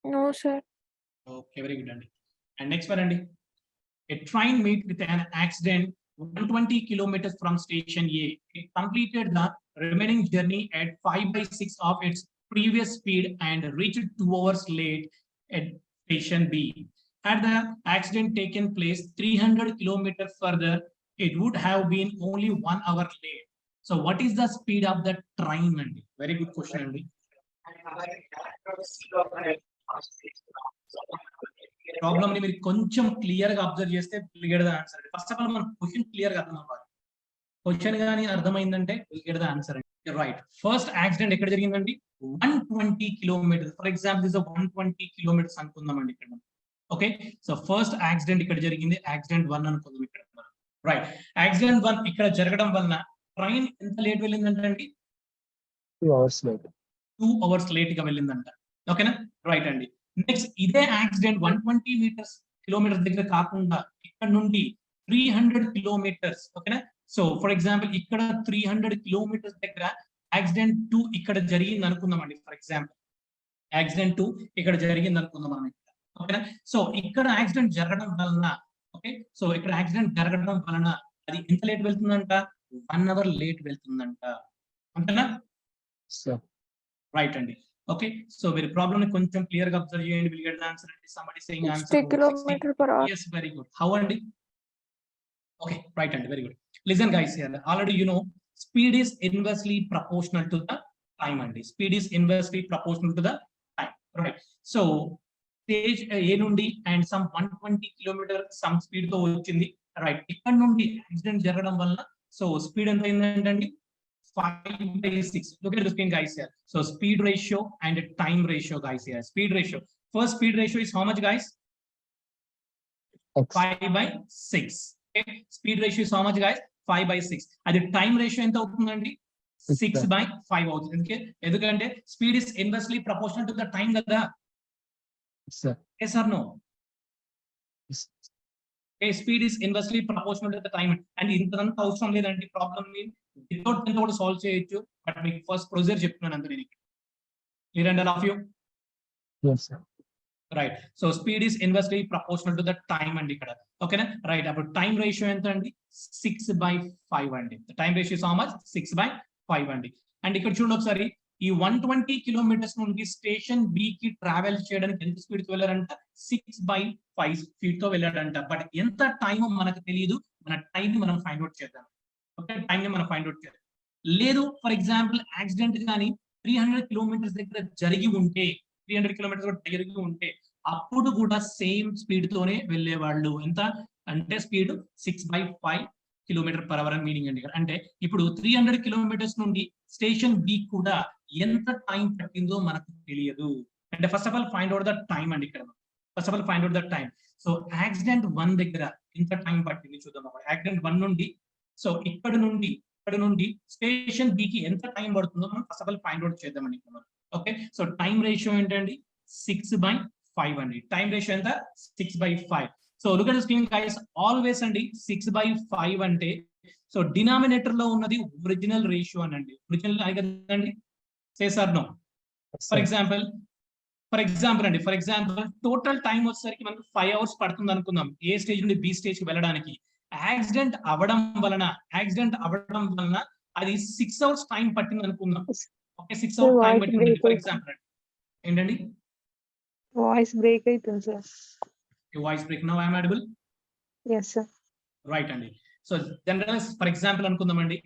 No, sir. Okay, very good అండి. అండ్ నెక్స్ట్ వన్ అండి. A train met with an accident 120 kilometers from station A. It completed the remaining journey at 5/6 of its previous speed and reached 2 hours late at station B. Had the accident taken place 300 kilometers further, it would have been only 1 hour late. So what is the speed of the train? Andy? Very good question, Andy. Problem ని మీరు కొంచెం clear గా observe చేస్తే clear గా answer. First of all మనం question clear గా అర్థం అవ్వాలి. క్వశ్చన్ గానీ అర్థమైందంటే క్లియర్ గా ఆన్సర్ అండి. రైట్. ఫస్ట్ యాక్సిడెంట్ ఎక్కడ జరిగిందండి? 120 kilometers. For example this 120 kilometers అనుకుందామండి ఇక్కడ. ఓకే, సో ఫస్ట్ యాక్సిడెంట్ ఇక్కడ జరిగింది, యాక్సిడెంట్ 1 అనుకుందాం ఇక్కడ. రైట్. యాక్సిడెంట్ 1 ఇక్కడ జరగడం వలన ట్రైన్ ఎంత లేట్ వెళ్ళిందంటే అండి? 2 hours late. 2 hours లేట్ గా వెళ్ళిందంట. ఓకేనా? రైట్ అండి. నెక్స్ట్ ఇదే యాక్సిడెంట్ 120 kilometers దగ్గర కాకుండా ఇక్కడ నుండి 300 kilometers. ఓకేనా? సో ఫర్ ఎగ్జాంపుల్ ఇక్కడ 300 kilometers దగ్గర యాక్సిడెంట్ 2 ఇక్కడ జరిగింది అనుకుందామండి. ఫర్ ఎగ్జాంపుల్ యాక్సిడెంట్ 2 ఇక్కడ జరిగింది అనుకుందాం మనం ఇక్కడ. ఓకేనా? సో ఇక్కడ యాక్సిడెంట్ జరగడం వలన, ఓకే, సో ఇక్కడ యాక్సిడెంట్ జరగడం వలన అది ఎంత లేట్ వెళ్తుందంట? 1 hour లేట్ వెళ్తుందంట. అంతేనా? రైట్ అండి. ఓకే, సో మీరు ప్రాబ్లమ్ ని కొంచెం క్లియర్ గా అబ్జర్వ్ చేయండి. విల్ గెట్ ద ఆన్సర్ అండి. Somebody saying 60 answer kilometers per hour. yes, very good. How అండి? ఓకే, రైట్ అండి, very good. Listen guys, here already you know speed is inversely proportional to the time అండి. Speed is inversely proportional to the time. Right. So stage A నుండి and some 120 kilometer some speed తో వచ్చింది. Right. ఇక్కడ నుండి accident జరగడం వల్ల so speed ఎంత అయిందంటే 5/6. Look at the screen guys here. So speed ratio and time ratio guys here. Speed ratio. First speed ratio is how much guys? 5/6. Okay. Speed ratio is how much guys? 5/6. Adi time ratio enta avutundandi? 6/5 avuthundi. Okay. Endukante speed is inversely proportional to the time kada. Yes or no? Yes. Okay, speed is inversely proportional to the time. And ఇంతదంతా అవసరం లేదండి. Problem ని without దీంతో కూడా solve చేయొచ్చు. But మీకు first procedure చెప్తున్నాను అంతే నేను. Clear and all of you? Yes, sir. Right. So speed is inversely proportional to the time అండి ఇక్కడ. ఓకేనా? రైట్. అప్పుడు టైం రేషియో ఎంత అండి? 6/5 అండి. Time ratio is how much? 6/5 అండి. అండ్ ఇక్కడ చూడండి ఒకసారి, ఈ 120 kilometers నుండి స్టేషన్ బి కి ట్రావెల్ చేయడానికి ఎంత స్పీడ్ తో వెళ్ళారంట? 6/5 speed తో వెళ్ళాడంట. బట్ ఎంత టైం మనకు తెలియదు. మన టైం ని మనం ఫైండ్ అవుట్ చేద్దాం. ఓకే, టైం ని మనం ఫైండ్ అవుట్ చేద్దాం. లేదు ఫర్ ఎగ్జాంపుల్ యాక్సిడెంట్ కానీ 300 kilometers దగ్గర జరిగి ఉంటే, 300 kilometers జరిగి ఉంటే అప్పుడు కూడా సేమ్ స్పీడ్ తోనే వెళ్ళేవాళ్ళు. ఎంత అంటే స్పీడ్ 6/5 km/h అని మీనింగ్ అండి. అంటే ఇప్పుడు 300 kilometers నుండి స్టేషన్ బి కూడా ఎంత టైం పట్టిందో మనకు తెలియదు. అంటే first of all find out the time అండి ఇక్కడ. First of all find out the time. So accident 1 దగ్గర ఎంత టైం పట్టింది చూద్దాం. యాక్సిడెంట్ 1 నుండి సో ఇక్కడ నుండి స్టేషన్ బి కి ఎంత టైం పడుతుందో మనం first of all find out చేద్దామండి ఇక్కడ. ఓకే, సో టైం రేషియో ఏంటండి? 6/5 అండి. టైం రేషియో ఎంత? 6/5. So look at the screen guys. Always అండి 6/5 అంటే సో డినామినేటర్ లో ఉన్నది ఒరిజినల్ రేషియో అనండి. ఒరిజినల్ కదండి. Yes or no? For example total time వచ్చేసరికి మనకు 5 hours పడుతుంది అనుకుందాం ఏ స్టేజ్ నుండి బి స్టేజ్ కి వెళ్ళడానికి. యాక్సిడెంట్ అవ్వడం వలన అది 6 అవర్స్ టైం పట్టింది అనుకుందాం. Okay, 6 Sir, hours time voice పట్టింది break ఫర్ అవుతుంది. ఎగ్జాంపుల్ అండి. ఏంటండి వాయిస్ బ్రేక్ అవుతుంది sir. Voice break? Now I'm audible? Yes sir. Right అండి. సో జనరల్ ఫర్ ఎగ్జాంపుల్ అనుకుందామండి.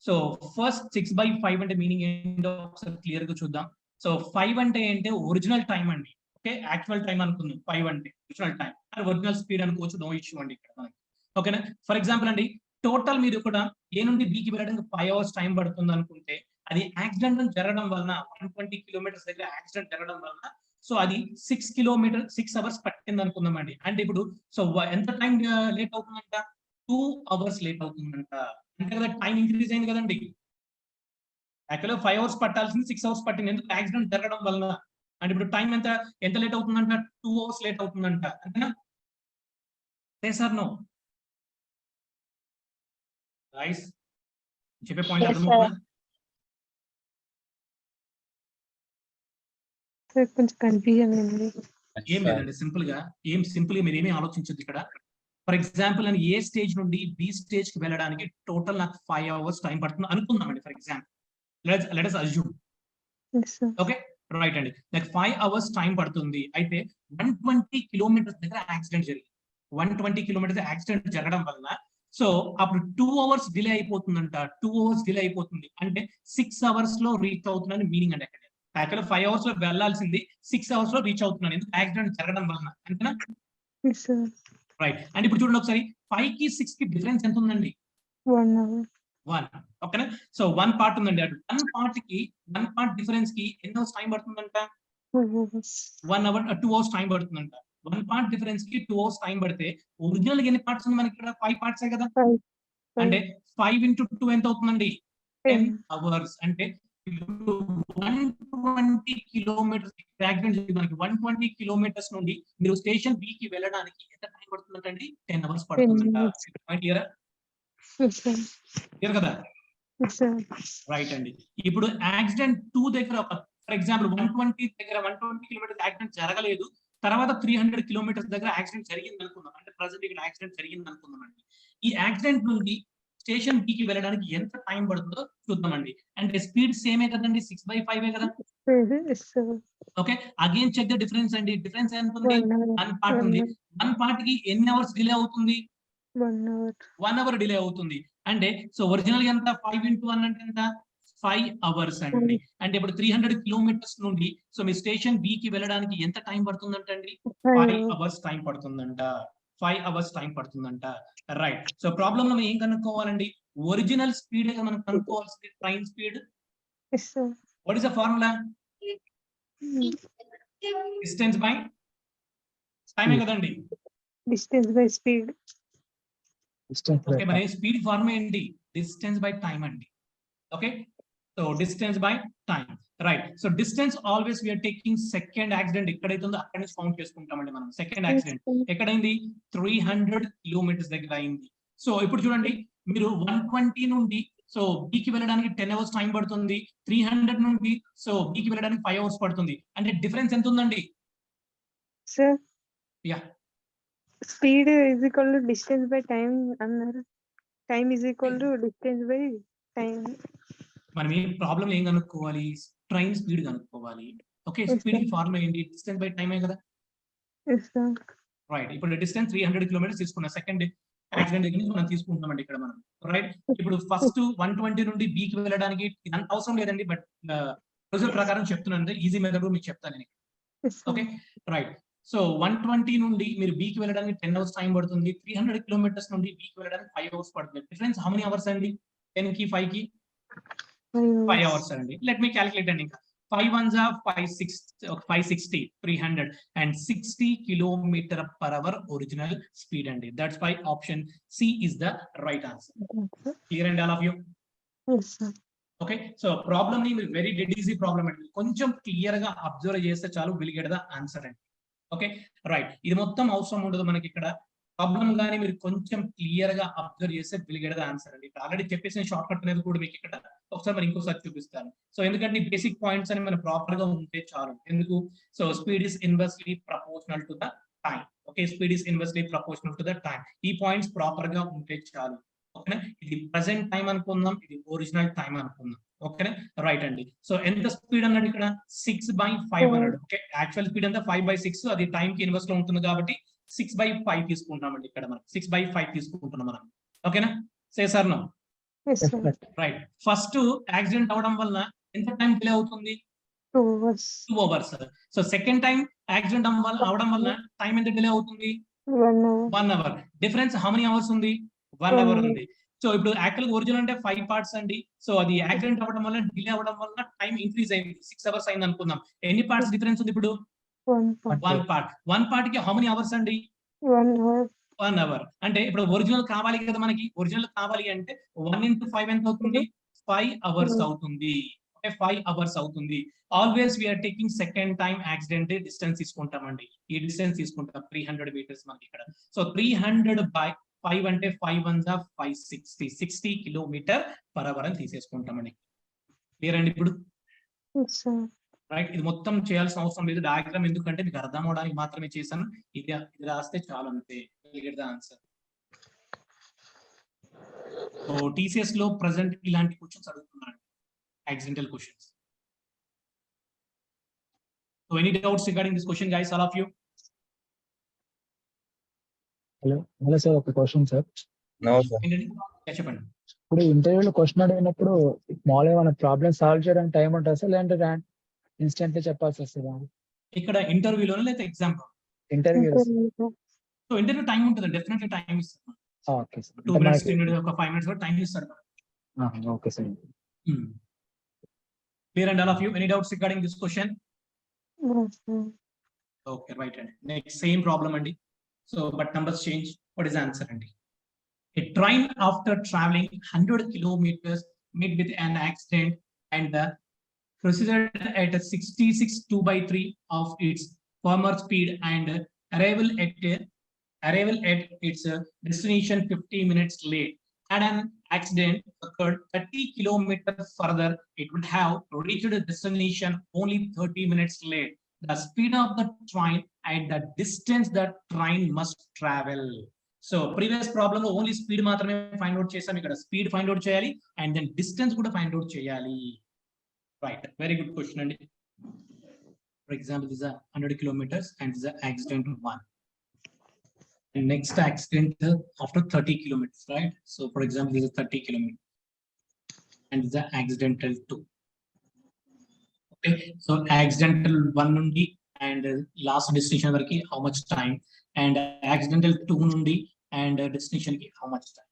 సో ఫస్ట్ 6/5 అంటే మీనింగ్ ఏంటో ఒకసారి క్లియర్ గా చూద్దాం. సో 5 అంటే ఏంటి? ఒరిజినల్ టైం అండి. ఓకే, యాక్చువల్ టైం అనుకుందాం. 5 అంటే ఒరిజినల్ టైం, ఒరిజినల్ స్పీడ్ అనుకోవచ్చు, నో ఇష్యూ అండి ఇక్కడ మనకి. ఓకేనా? ఫర్ ఎగ్జాంపుల్ అండి, టోటల్ మీరు కూడా ఏ నుండి బి కి వెళ్ళడానికి 5 అవర్స్ టైం పడుతుంది అనుకుంటే, అది యాక్సిడెంట్ జరగడం వలన 120 కిలోమీటర్స్ దగ్గర యాక్సిడెంట్ జరగడం వలన సో అది 6 అవర్స్ పట్టింది అనుకుందామండి. అంటే ఇప్పుడు సో ఎంత టైం లేట్ అవుతుందంట? 2 అవర్స్ లేట్ అవుతుందంట. అంటే కదా టైం ఇంక్రీజ్ అయింది కదండి. యాక్చువల్గా 5 అవర్స్ పట్టాల్సింది 6 అవర్స్ పట్టింది. ఎందుకు? యాక్సిడెంట్ జరగడం వలన. అంటే ఇప్పుడు టైం ఎంత లేట్ అవుతుందంట? 2 అవర్స్ లేట్ అవుతుందంట. అంతేనా? సార్ నో గైస్, చెప్పే పాయింట్ Yes, అర్థమవుతుందా? సార్ కొంచెం కన్ఫ్యూజన్ ఉంది. ఏం లేదండి, సింపుల్ గా మీరు ఏమీ ఆలోచించద్దు ఇక్కడ. ఫర్ ఎగ్జాంపుల్ నేను ఏ స్టేజ్ నుండి బి స్టేజ్ కి వెళ్ళడానికి టోటల్ నాకు 5 అవర్స్ టైం పడుతుంది అనుకుందామండి. For example let us assume. Yes sir. Okay, right అండి. నాకు 5 అవర్స్ టైం పడుతుంది. అయితే 120 కిలోమీటర్స్ దగ్గర యాక్సిడెంట్ జరిగింది. 120 కిలోమీటర్స్ యాక్సిడెంట్ జరగడం వలన సో అప్పుడు 2 అవర్స్ డిలే అయిపోతుందంట. 2 అవర్స్ డిలే అయిపోతుంది అంటే 6 అవర్స్ లో రీచ్ అవుతుందని మీనింగ్ అండి. అక్కడ యాక్చువల్ 5 అవర్స్ లో వెళ్ళాల్సింది 6 అవర్స్ లో రీచ్ అవుతున్నాను. ఎందుకు? యాక్సిడెంట్ జరగడం వలన. అంతేనా? Yes sir. రైట్. అండ్ ఇప్పుడు చూడండి ఒకసారి 5 కి 6 కి డిఫరెన్స్ ఎంత ఉందండి? 1 అవర్. 1. ఓకేనా? సో 1 పార్ట్ ఉందండి. అటు 1 పార్ట్ డిఫరెన్స్ కి ఎన్ని అవర్స్ టైం పడుతుందంట? 2 అవర్స్. 1 అవర్ 2 అవర్స్ టైం పడుతుందంట. 1 పార్ట్ డిఫరెన్స్ కి 2 అవర్స్ టైం పడితే ఒరిజినల్ ఎన్ని పార్ట్స్ ఉంది మనకి ఇక్కడ? 5 పార్ట్సే కదా. 5. అంటే 5 into 2 ఎంత అవుతుందండి? 10 10. అవర్స్. అంటే ఇప్పుడు 120 కిలోమీటర్స్ యాక్సిడెంట్ జరిగింది మనకి. 120 కిలోమీటర్స్ నుండి మీరు స్టేషన్ బి కి వెళ్ళడానికి ఎంత టైం పడుతుందంటండి? 10 అవర్స్ 10 పడుతుందంట. minutes. పాయింట్ క్లియరా? Yes sir. క్లియర్ కదా? Yes sir. రైట్ అండి. ఇప్పుడు యాక్సిడెంట్ 2 దగ్గర ఫర్ ఎగ్జాంపుల్ 120 కిలోమీటర్స్ యాక్సిడెంట్ జరగలేదు. తర్వాత 300 కిలోమీటర్స్ దగ్గర యాక్సిడెంట్ జరిగింది అనుకుందాం. అంటే ప్రెసెంట్ ఇక్కడ యాక్సిడెంట్ జరిగింది అనుకుందాం అండి. ఈ యాక్సిడెంట్ నుండి స్టేషన్ బి కి వెళ్ళడానికి ఎంత టైం పడుతుందో చూద్దామండి. అంటే స్పీడ్ సేమే కదండి, 6/5 కదా. Yes sir. Okay, again check the difference అండి. డిఫరెన్స్ ఎంత ఉంది? 1 అవర్. 1 పార్ట్ ఉంది. 1 పార్ట్ కి ఎన్ని అవర్స్ డిలే అవుతుంది? 1 అవర్. 1 అవర్ డిలే అవుతుంది. అంటే సో ఒరిజినల్ ఎంత? 5 into 1 అంటే ఎంత? 5 అవర్స్ అండి. అంటే ఇప్పుడు 300 కిలోమీటర్స్ నుండి సో మీ స్టేషన్ బి కి వెళ్ళడానికి ఎంత టైం పడుతుందంటండి? 5 అవర్స్ టైం పడుతుందంట. 5 అవర్స్ టైం పడుతుందంట. రైట్. సో ప్రాబ్లం లో మనం ఏం కనుక్కోవాలండి? ఒరిజినల్ స్పీడ్ మనం కనుక్కోవాల్సింది train speed. Yes sir. What is the formula? Distance by టైమే కదండి. Distance by speed. ఓకే, మరి స్పీడ్ ఫార్మ్ ఏంటి? డిస్టెన్స్ బై టైం అండి. Okay, so distance by time. Right. So distance always we are taking second accident ఎక్కడైతే ఉందో అక్కడ నుంచి count చేసుకుంటామండి మనం. Second accident ఎక్కడైంది? 300 కిలోమీటర్స్ దగ్గర అయింది. సో ఇప్పుడు చూడండి, మీరు 120 నుండి సో బికి వెళ్ళడానికి 10 అవర్స్ టైం పడుతుంది. 300 నుండి సో బికి వెళ్ళడానికి 5 అవర్స్ పడుతుంది. అంటే డిఫరెన్స్ ఎంత ఉందండి? Sir ya, speed is equal to distance by time అన్నారు. Time is equal to distance by time. మనం ఏం ప్రాబ్లం ఏం కనుక్కోవాలి? ట్రైన్ స్పీడ్ కనుక్కోవాలి. Okay, Yes, speed sir. Formula ఏంటి? డిస్టెన్స్ బై టైమే కదా. Yes sir. రైట్. ఇప్పుడు డిస్టెన్స్ 300 కిలోమీటర్స్ తీసుకున్న సెకండ్ యాక్సిడెంట్ దగ్గర నుంచి మనం తీసుకుంటున్నామండి ఇక్కడ మనం. రైట్. ఇప్పుడు ఫస్ట్ 120 నుండి B కి వెళ్ళడానికి ఇదంత అవసరం లేదండి, బట్ ప్రొసీజర్ ప్రకారం చెప్తున్నాను. ఈజీ మెథడ్ మీకు చెప్తాను నేను. Yes sir. Okay, right. So 120 నుండి మీరు B కి వెళ్ళడానికి 10 అవర్స్ టైం పడుతుంది. 300 కిలోమీటర్స్ నుండి B కి వెళ్ళడానికి 5 అవర్స్ పడుతుంది. డిఫరెన్స్ హౌ మెనీ అవర్స్ అండి? 10 కి 5 కి 5 అవర్స్ అండి. లెట్ మీ క్యాలిక్యులేట్ అండి. ఇంకా 5 ones are 560 300 and 60 km/h original speed అండి. That's why option C is the right answer. Clear and all of you? Yes sir. Okay, so problem ని మీరు very dead easy problem అండి. కొంచెం clear గా observe చేస్తే చాలు, విల్ గెట్ ద ఆన్సర్ అండి. Okay, right. ఇది మొత్తం అవసరం ఉండదు మనకి ఇక్కడ. ప్రాబ్లమ్ గానీ మీరు కొంచెం క్లియర్ గా అబ్జర్వ్ చేస్తే విల్ గెట్ ద ఆన్సర్ అండి. ఆల్రెడీ చెప్పేసిన షార్ట్ కట్ అనేది కూడా మీకు ఇక్కడ ఒకసారి మరి ఇంకోసారి చూపిస్తాను. సో ఎందుకంటే బేసిక్ పాయింట్స్ అని మనం ప్రాపర్ గా ఉంటే చాలు. ఎందుకు? So speed is inversely proportional to the time. Okay, speed is inversely proportional to the time. ఈ పాయింట్స్ ప్రాపర్ గా ఉంటే చాలు. ఓకేనా, ఇది ప్రెసెంట్ టైం అనుకుందాం, ఇది ఒరిజినల్ టైం అనుకుందాం. ఓకేనా, రైట్ అండి. సో ఎంత స్పీడ్ అన్నాడు ఇక్కడ? 6/5 అన్నాడు. ఓకే, యాక్చువల్ స్పీడ్ అంతా 5/6, అది టైం కి ఇన్వర్స్ లో ఉంటుంది కాబట్టి 6/5 తీసుకుంటామండి. ఇక్కడ మనం 6/5 తీసుకుంటున్నాం మనం. ఓకేనా, సార్ నో Yes, sir. రైట్. ఫస్ట్ యాక్సిడెంట్ అవడం వల్ల ఎంత టైం డిలే అవుతుంది? 2 hours. 2 hours. So second time accident అవడం వల్ల టైం ఎంత డిలే అవుతుంది? 1 hour. 1 hour. Difference how many hours ఉంది? 1 hour ఉంది. సో ఇప్పుడు యాక్చువల్ ఒరిజినల్ అంటే 5 పార్ట్స్ అండి. సో అది యాక్సిడెంట్ అవ్వడం వల్ల డిలే అవ్వడం వల్ల టైం ఇంక్రీజ్ అయింది, 6 hours అయింది అనుకుందాం. ఎన్ని పార్ట్స్ డిఫరెన్స్ ఉంది ఇప్పుడు? 1 part. 1 part కి హౌ మెనీ అవర్స్ అండి? 1 hour. 1 hour. అంటే ఇప్పుడు ఒరిజినల్ కావాలి కదా మనకి. ఒరిజినల్ కావాలి అంటే 1 into 5 ఎంత అవుతుంది? 5 hours అవుతుంది. ఓకే, 5 hours అవుతుంది. Always we are taking second time accident distance తీసుకుంటామండి. ఈ డిస్టెన్స్ తీసుకుంటాం 300 meters మనకి ఇక్కడ. సో 300/5 అంటే 5 1s are 560 km/h అని తీసేసుకుంటామండి. క్లియర్ అండి ఇప్పుడు? Yes, sir. రైట్, ఇది మొత్తం చేయాల్సిన అవసరం లేదు. డయాగ్రామ్ ఎందుకంటే మీకు అర్థం అవడానికి మాత్రమే చేశాను. ఇది రాస్తే చాలు, అంతే. Get the answer. So TCS లో ప్రెసెంట్ ఇలాంటి క్వశ్చన్స్ అడుగుతున్నాడు, accidental questions. So any doubts regarding this question guys, all of you? Hello sir, ఒక క్వశ్చన్ సార్. ఏంటండి? చెప్పండి. ఇప్పుడు ఇంటర్వ్యూలో క్వశ్చన్ అడిగినప్పుడు మామూలుగా మన ప్రాబ్లమ్ సాల్వ్ చేయడానికి టైం ఉంటుంది సార్, లేదంటే ఇన్స్టెంట్లీ చెప్పాల్సి వస్తుందా? ఇక్కడ ఇంటర్వ్యూలోనే లేదా exam? Interview. So interview time ఉంటుంది, డెఫినెట్లీ టైం ఇస్తాను. Okay sir. 2 minutes 3 minutes ఒక 5 minutes వరకు టైం ఇస్తాడు. Okay sir. Clear and all of you? Any doubts regarding this question? No, sir. Okay, right. And next same problem Andy. So but numbers change. What is the answer Andy? A train after traveling 100 kilometers met with an accident and proceeded at a 66 2/3 of its former speed and arrival at its destination 50 minutes late. Had an accident occurred 30 kilometers further, it would have reached the destination only 30 minutes late. The speed of the train and the distance the train must travel. So previous problem only speed మాత్రమే find out చేసాం, ఇక్కడ speed find out చేయాలి and then distance కూడా find out చేయాలి. Right, very good question అండి. For example, this is 100 kilometers and this is accident 1. And next accident after 30 kilometers, right? So for example, this is 30 kilometers and this is accidental 2. Okay, so accidental 1 nundi and last destination variki how much time, and accidental 2 nundi and destination ki how much time?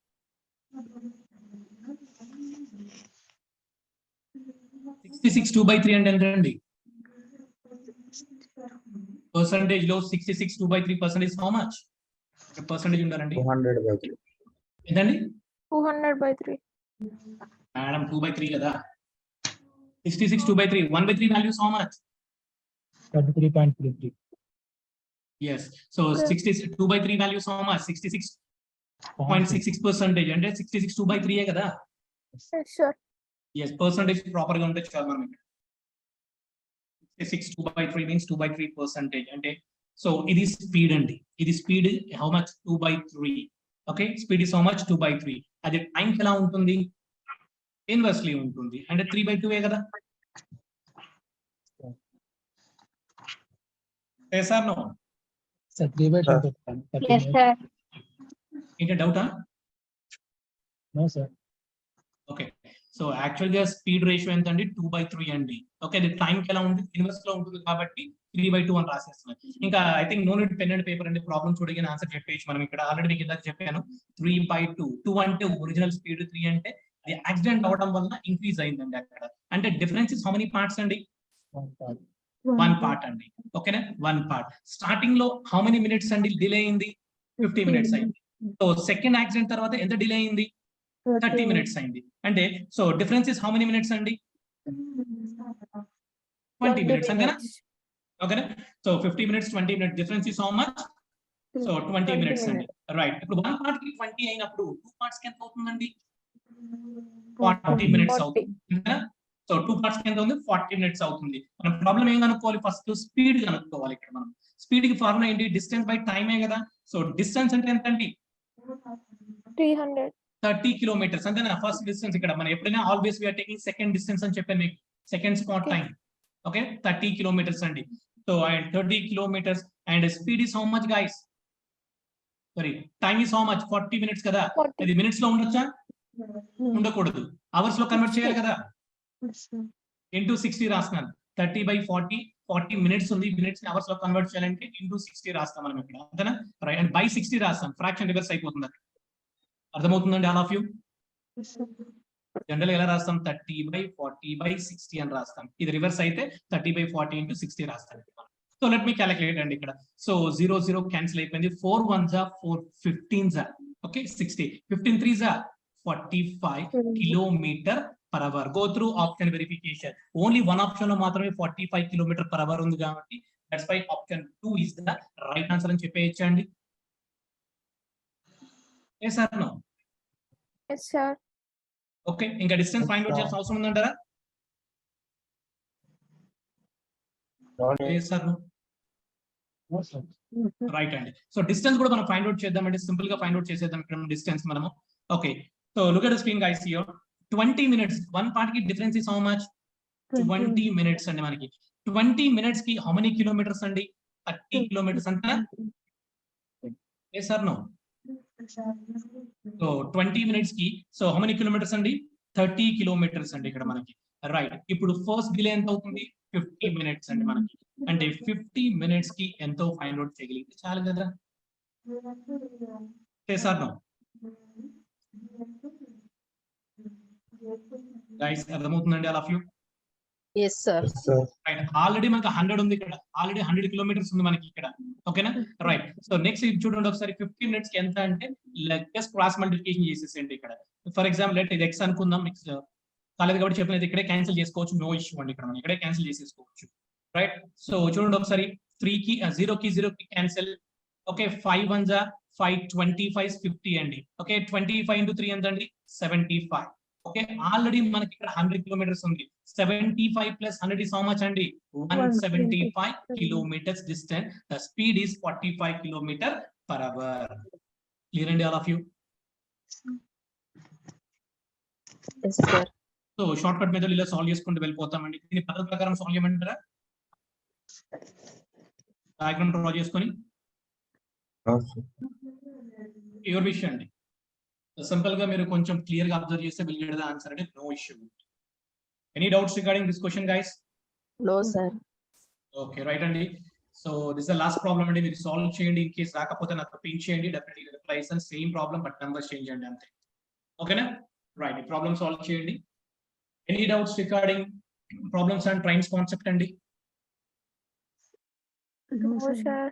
66 2/3 and entandi percentage lo 66 2/3% is how much? Percentage ఉండాలండి 200/3. ఏంటండి? 200/3. Madam 2/3 కదా. 66 2/3, 1/3 values how much? 33.33. Yes, so 66 2/3 values how much? 66.66% అంటే 66 2/3 కదా. Yes, sir. Yes, percentage proper గా ఉంటే చాలు మనం. 66 2/3 means 2/3% అంటే సో ఇది స్పీడ్ అండి. ఇది speed how much? 2/3. Okay, speed is how much? 2/3. అది టైం ఎలా ఉంటుంది? ఇన్వర్స్లీ ఉంటుంది అంటే 3/2 కదా. Yes or no? Sir, 3/2. Yes, sir. ఏంటి డౌటా? No sir. Okay, so actual గా స్పీడ్ రేషియో ఎంత అండి? 2/3 అండి. ఓకే, అది టైం కి ఎలా ఉంటుంది? ఇన్వర్స్ లో ఉంటుంది కాబట్టి 3/2 అని రాసేస్తున్నాం. ఇంకా I think no need pen and paper అండి. ప్రాబ్లం చూడగానే ఆన్సర్ చెప్పేసి మనం ఇక్కడ ఆల్రెడీ మీకు ఇందాక చెప్పాను 3/2. 2 అంటే ఒరిజినల్ స్పీడ్, 3 అంటే అది యాక్సిడెంట్ అవడం వల్ల ఇంక్రీజ్ అయిందండి అక్కడ. అంటే difference is how many parts అండి? 1 part అండి. ఓకేనా, 1 part. స్టార్టింగ్ లో హౌ మెనీ మినిట్స్ అండి డిలే అయింది? 50 minutes అయింది. సో సెకండ్ యాక్సిడెంట్ తర్వాత ఎంత డిలే అయింది? 30 minutes అయింది. అంటే so difference is how many minutes అండి? 20 minutes అంతేనా? ఓకేనా, so 50 minutes 20 minutes difference is how much? So 20 minutes అండి. రైట్, ఇప్పుడు 1 part కి 20 అయినప్పుడు 2 parts కి ఎంత అవుతుందండి? 40 minutes అవుతుంది. సో 2 parts కింద ఉంది 40 minutes అవుతుంది. మనం ప్రాబ్లం ఏం కనుక్కోవాలి, ఫస్ట్ స్పీడ్ కనుక్కోవాలి. ఇక్కడ మనం స్పీడ్ కి ఫార్ములా ఏంటి, డిస్టెన్స్ బై టైమే కదా. సో డిస్టెన్స్ అంటే ఎంత అండి, 300. 30 kilometers అంతేనా. ఫస్ట్ డిస్టెన్స్ ఇక్కడ మనం ఎప్పుడైనా always we are taking second distance అని చెప్పాను మీకు, seconds for time. Okay 30 kilometers అండి. So and 30 kilometers and speed is how much guys, sorry time is how much, 40 minutes కదా. 40. అది మినిట్స్ లో ఉండొచ్చా, ఉండకూడదు, అవర్స్ లో కన్వర్ట్ చేయాలి కదా. ఇంటూ 60 రాస్తున్నాను, 30/40 40 minutes ఉంది, మినిట్స్ అవర్స్ లో కన్వర్ట్ చేయాలంటే ఇంటూ 60 రాస్తాం మనం ఇక్కడ, అంతేనా. రైట్, అండ్ బై 60 రాస్తాం, ఫ్రాక్షన్ రివర్స్ అయిపోతుంది. అర్థమవుతుందండి ఆల్ ఆఫ్ యూ. జనరల్ ఎలా రాస్తాం, 30/40/60 అని రాస్తాం. ఇది రివర్స్ అయితే 30/40 into 60 రాస్తాం. సో లెట్ మీ క్యాలిక్యులేట్ అండి ఇక్కడ. సో 0 0 క్యాన్సిల్ అయిపోయింది, 4 1s 4 15s, okay 60, 15 3s 45 km/h. Go through option verification. Only one option లో మాత్రమే 45 km/h ఉంది కాబట్టి that's why option 2 is the right answer అని చెప్పేయచ్చండి. yes or no? Yes, sir. Okay, ఇంకా డిస్టెన్స్ ఫైండ్ అవుట్ చేయాల్సిన అవసరం ఉందంటారా? yes or no? రైట్ అండి. సో డిస్టెన్స్ కూడా మనం ఫైండ్ అవుట్ చేద్దామండి, సింపుల్ గా ఫైండ్ అవుట్ చేసేద్దాం ఇక్కడ డిస్టెన్స్ మనము. Okay, so look at the screen guys here. 20 minutes, one part కి difference is how much, 20 minutes అండి. మనకి 20 minutes కి హౌ మెనీ కిలోమీటర్స్ అండి, 30 kilometers అంటారా? yes or no? So 20 minutes కి సో హౌ మెనీ కిలోమీటర్స్ అండి, 30 kilometers అండి ఇక్కడ మనకి. రైట్, ఇప్పుడు ఫస్ట్ డిలే ఎంత అవుతుంది, 50 minutes అండి మనకి. అంటే 50 minutes కి ఎంతో ఫైండ్ అవుట్ చేయగలిగితే చాలు కదా. yes or no? గైస్ అర్థమవుతుందండి all of you? Yes, sir. Right, already మనకి 100 ఉంది ఇక్కడ, ఆల్రెడీ 100 kilometers ఉంది మనకి ఇక్కడ. ఓకేనా. రైట్, సో నెక్స్ట్ ఇది చూడండి ఒకసారి, 50 minutes కి ఎంత అంటే జస్ట్ క్రాస్ మల్టిప్లికేషన్ చేసేసేయండి ఇక్కడ. ఫర్ ఎగ్జాంపుల్ లెట్ ఇది ఎక్స్ అనుకుందాం, ఎక్స్ కాలేదు కాబట్టి చెప్పినది ఇక్కడే క్యాన్సిల్ చేసుకోవచ్చు, నో ఇష్యూ అండి, ఇక్కడ మనం ఇక్కడే క్యాన్సిల్ చేసేసుకోవచ్చు. రైట్, సో చూడండి ఒకసారి, 3 కి 0 కి క్యాన్సిల్. ఓకే 5 1s 5 25 50 అండి. ఓకే 25 into 3 ఎంత అండి, 75. ఓకే, ఆల్రెడీ మనకి ఇక్కడ 100 kilometers ఉంది, 75 plus 100 is how much అండి, 175 kilometers distance. The speed is 45 km/h. Clear అండి all of you? Yes, sir. So short cut method ఇలా సాల్వ్ చేసుకుంటూ వెళ్ళిపోతామండి. దీని పద్ధతి ప్రకారం సాల్వ్ చేయమంటారా, డయాగ్రామ్ డ్రా చేసుకొని? యువర్ విషయం అండి, సింపుల్ గా మీరు కొంచెం క్లియర్ గా అబ్జర్వ్ చేస్తే విల్ గెట్ ద ఆన్సర్ అండి, no issue. Any doubts regarding this question guys? No, sir. Okay right అండి. So this the last problem అండి, మీరు సాల్వ్ చేయండి. ఇన్ కేస్ రాకపోతే నాకు పిన్ చేయండి, డెఫినెట్లీ రిప్లై ఇస్తాను. Same problem but numbers change అండి అంతే. ఓకేనా. రైట్, ప్రాబ్లం సాల్వ్ చేయండి. Any doubts regarding problems and primes concept అండి? No, sir.